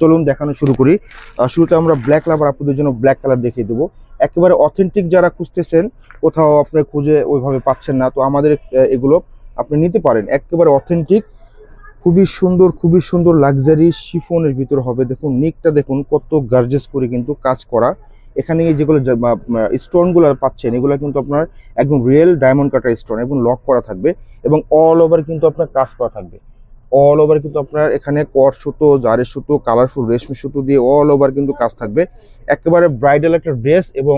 চলুন দেখানো শুরু করি। শুরুতে আমরা ব্ল্যাক লাভার আপনাদের জন্য ব্ল্যাক কালার দেখিয়ে দেবো। একেবারে অথেন্টিক যারা খুঁজতেছেন, কোথাও আপনি খুঁজে ওইভাবে পাচ্ছেন না, তো আমাদের এগুলো আপনি নিতে পারেন। একেবারে অথেন্টিক, খুবই সুন্দর লাক্সারি শিফনের ভিতর হবে। দেখুন নিকটা দেখুন কত গার্জেস করে কিন্তু কাজ করা। এখানে যেগুলো স্টোনগুলো পাচ্ছেন, এগুলো কিন্তু আপনার একদম রিয়েল ডায়মন্ড কাটার স্টোন এবং লক করা থাকবে, এবং অল ওভার কিন্তু আপনার কাজ করা থাকবে। অল ওভার কিন্তু আপনার এখানে কট সুতো, জারের সুতো, কালারফুল রেশমি সুতো দিয়ে অল ওভার কিন্তু কাজ থাকবে। একেবারে ব্রাইডাল একটা ড্রেস, এবং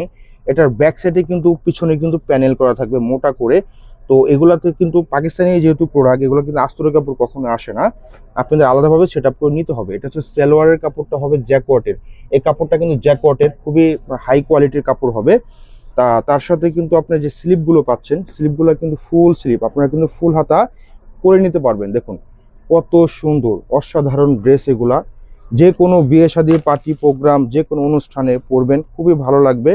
এটার ব্যাক সাইডে কিন্তু পিছনে কিন্তু প্যানেল করা থাকবে মোটা করে। তো এগুলাতে কিন্তু পাকিস্তানি যেহেতু প্রোডাক্ট, এগুলো কিন্তু আস্তরের কাপড় কখনো আসে না, আপনাদের আলাদাভাবে সেট আপ করে নিতে হবে। এটা হচ্ছে সালোয়ারের কাপড়টা হবে জ্যাকওয়াটের। এই কাপড়টা কিন্তু জ্যাকওয়াটের খুবই হাই কোয়ালিটির কাপড় হবে। তার সাথে কিন্তু আপনার যে স্লিপগুলো পাচ্ছেন, স্লিপগুলো কিন্তু ফুল স্লিপ, আপনারা কিন্তু ফুল হাতা করে নিতে পারবেন। দেখুন কত সুন্দর অসাধারণ ড্রেস এগুলা। যে কোনো বিয়ে শাদী, পার্টি প্রোগ্রাম, যে কোনো অনুষ্ঠানে পরবেন, খুবই ভালো লাগবে।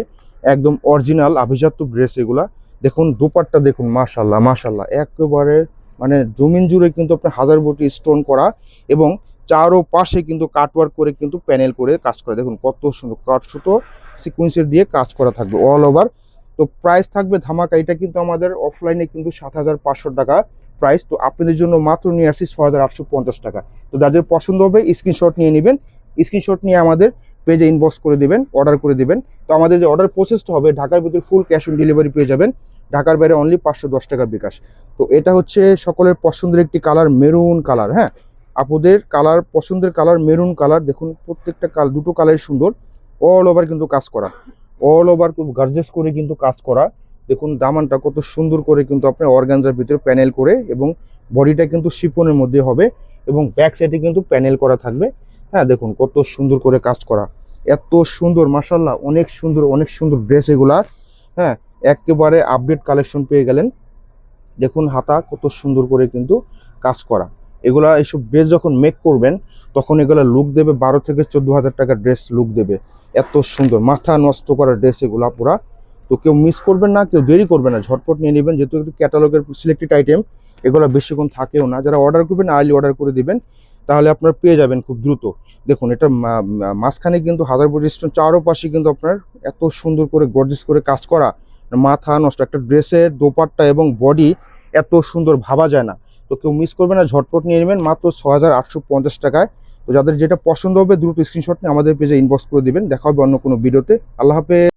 একদম অরিজিনাল আভিজাত্য ড্রেস এগুলা। দেখুন দোপাট্টা দেখুন, মাশাল্লাহ মাশাল্লাহ, একেবারে মানে জমিন জুড়ে কিন্তু আপনার হাজার বটি স্টোন করা, এবং চারো পাশে কিন্তু কাটওয়ার্ক করে কিন্তু প্যানেল করে কাজ করা। দেখুন কত সুন্দর কাট সুতো সিকোয়েন্সের দিয়ে কাজ করা থাকবে অল ওভার। তো প্রাইস থাকবে ধামাকা। এটা কিন্তু আমাদের অফলাইনে কিন্তু 7,500 টাকা প্রাইস, তো আপনাদের জন্য মাত্র নিয়ে আসছি 6,850 টাকা। তো যাদের পছন্দ হবে স্ক্রিনশট নিয়ে নেবেন, স্ক্রিনশট নিয়ে আমাদের পেজে ইনবক্স করে দিবেন, অর্ডার করে দিবেন। তো আমাদের যে অর্ডার প্রসেসটা হবে, ঢাকার ভিতরে ফুল ক্যাশ অন ডেলিভারি পেয়ে যাবেন, ঢাকার বাইরে অনলি 510 টাকা বিকাশ। তো এটা হচ্ছে সকলের পছন্দের একটি কালার, মেরুন কালার। হ্যাঁ, আপনাদের কালার পছন্দের কালার মেরুন কালার। দেখুন প্রত্যেকটা দুটো কালারই সুন্দর, অল ওভার কিন্তু কাজ করা, অল ওভার খুব গার্জেস করে কিন্তু কাজ করা। দেখুন দামানটা কত সুন্দর করে কিন্তু আপনার অর্গানজার ভিতরে প্যানেল করে, এবং বডিটা কিন্তু শিপনের মধ্যে হবে, এবং ব্যাক সাইডে কিন্তু প্যানেল করা থাকবে। হ্যাঁ দেখুন কত সুন্দর করে কাজ করা, এত সুন্দর মাশাল্লাহ, অনেক সুন্দর ড্রেস এগুলা। হ্যাঁ, একেবারে আপডেট কালেকশন পেয়ে গেলেন। দেখুন হাতা কত সুন্দর করে কিন্তু কাজ করা। এগুলা এইসব ড্রেস যখন মেক করবেন, তখন এগুলা লুক দেবে 12 থেকে 14,000 টাকার ড্রেস লুক দেবে। এত সুন্দর মাথা নষ্ট করা ড্রেস এগুলা পুরা। তো কেউ মিস করবেন না, কেউ দেরি করবেন না, ঝটপট নিয়ে নেবেন, যেহেতু একটু ক্যাটালগের সিলেক্টেড আইটেম, এগুলো বেশিক্ষণ থাকেও না। যারা অর্ডার করবেন আর্লি অর্ডার করে দিবেন, তাহলে আপনারা পেয়ে যাবেন খুব দ্রুত। দেখুন এটা মাঝখানে কিন্তু হাজার বডি স্টোন, চারোপাশে কিন্তু আপনার এত সুন্দর করে গর্জিয়াস করে কাজ করা, মাথা নষ্ট একটা ড্রেসের দোপাট্টা এবং বডি এত সুন্দর ভাবা যায় না। তো কেউ মিস করবে না, ঝটপট নিয়ে নেবেন মাত্র 6,850 টাকায়। তো যাদের যেটা পছন্দ হবে দ্রুত স্ক্রিনশট নিয়ে আমাদের পেজে ইনবক্স করে দিবেন। দেখা হবে অন্য কোনো ভিডিওতে। আল্লাহ হাফেজ।